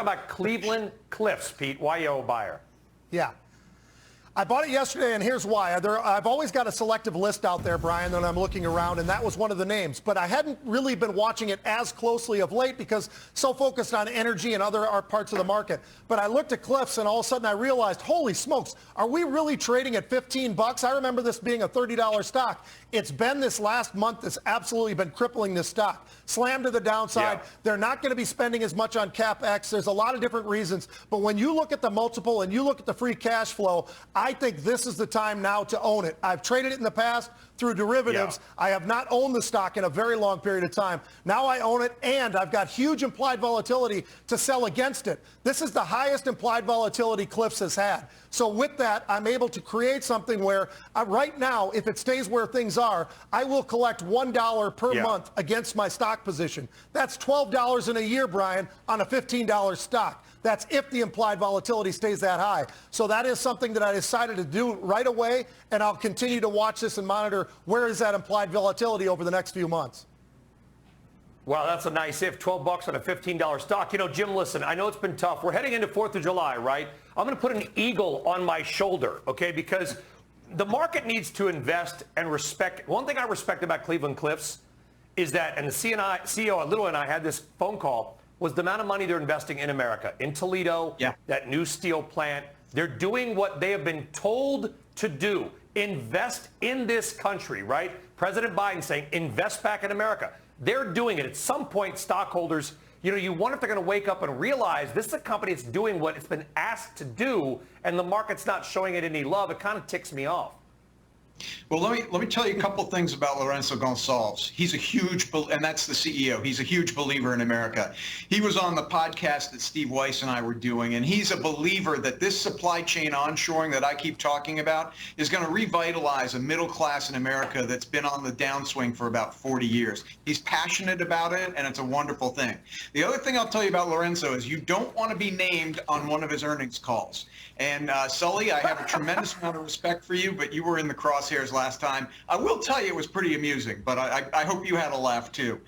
talking about Cleveland-Cliffs, Pete, YO buyer. Yeah. I bought it yesterday, and here's why. I've always got a selective list out there, Brian, that I'm looking around, and that was one of the names. But I hadn't really been watching it as closely of late because so focused on energy and other parts of the market. But I looked at Cliffs, and all of a sudden I realized, holy smokes, are we really trading at 15 bucks? I remember this being a $30 stock. It's been this last month that's absolutely been crippling this stock. Slammed to the downside. Yeah. They're not going to be spending as much on CapEx. There's a lot of different reasons. But when you look at the multiple and you look at the free cash flow, I think this is the time now to own it. I've traded it in the past through derivatives. Yeah. I have not owned the stock in a very long period of time. Now I own it, and I've got huge implied volatility to sell against it. This is the highest implied volatility Cliffs has had. So with that, I'm able to create something where right now, if it stays where things are, I will collect $1 per month against my stock position. That's $12 in a year, Brian, on a $15 stock. That's if the implied volatility stays that high. So that is something that I decided to do right away, and I'll continue to watch this and monitor where is that implied volatility over the next few months. Wow, that's a nice if. 12 bucks on a $15 stock. You know, Jim, listen, I know it's been tough. We're heading into 4th of July, right? I'm going to put an eagle on my shoulder, okay, because the market needs to invest and respect. One thing I respect about Cleveland-Cliffs is that, and the CEO, Little and I had this phone call, was the amount of money they're investing in America, in Toledo, that new steel plant. They're doing what they have been told to do. Invest in this country, right? President Biden saying, invest back in America. They're doing it. At some point, stockholders, you know, you wonder if they're going to wake up and realize this is a company that's doing what it's been asked to do, and the market's not showing it any love. It kind of ticks me off. Well, let me tell you a couple things about Lourenco Gonçalves. He's a huge, and that's the CEO. He's a huge believer in America. He was on the podcast that Steve Weiss and I were doing, and he's a believer that this supply chain onshoring that I keep talking about is going to revitalize a middle class in America that's been on the downswing for about 40 years. He's passionate about it, and it's a wonderful thing. The other thing I'll tell you about Lourenco is you don't want to be named on one of his earnings calls. And Sully, I have a tremendous amount of respect for you, but you were in the crosshairs last time. I will tell you it was pretty amusing, but I hope you had a laugh too.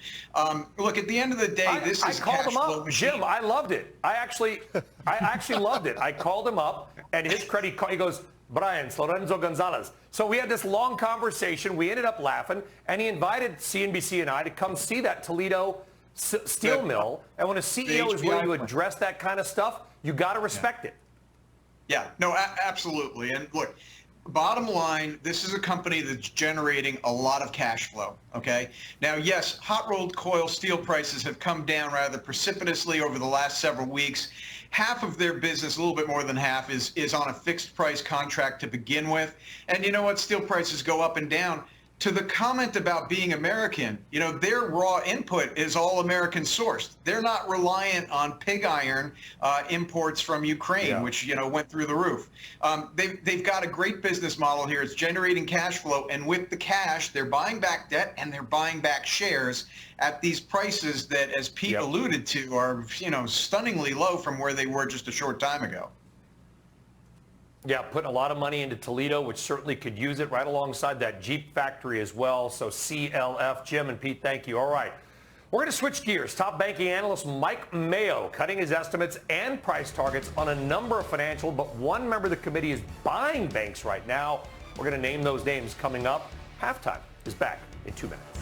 Look, at the end of the day, this is I called him up, Jim. I loved it. I actually loved it. I called him up, and his credit card, he goes, Brian, it's Lourenco Gonçalves. So we had this long conversation. We ended up laughing, and he invited CNBC and I to come see that Toledo steel mill. And when a CEO is willing to address that kind of stuff, you got to respect it. Yeah, no, absolutely. And look, bottom line, this is a company that's generating a lot of cash flow, okay? Now, yes, hot-rolled coil steel prices have come down rather precipitously over the last several weeks. Half of their business, a little bit more than half, is on a fixed price contract to begin with. And you know what? Steel prices go up and down. To the comment about being American, you know, their raw input is all American sourced. They're not reliant on pig iron imports from Ukraine, which, you know, went through the roof. They've got a great business model here. It's generating cash flow. And with the cash, they're buying back debt and they're buying back shares at these prices that, as Pete alluded to, are, you know, stunningly low from where they were just a short time ago. Yeah, putting a lot of money into Toledo, which certainly could use it right alongside that Jeep factory as well. So CLF, Jim and Pete, thank you. All right, we're going to switch gears. Top banking analyst Mike Mayo cutting his estimates and price targets on a number of financial, but one member of the committee is buying banks right now. We're going to name those names coming up. Halftime is back in 2 minutes.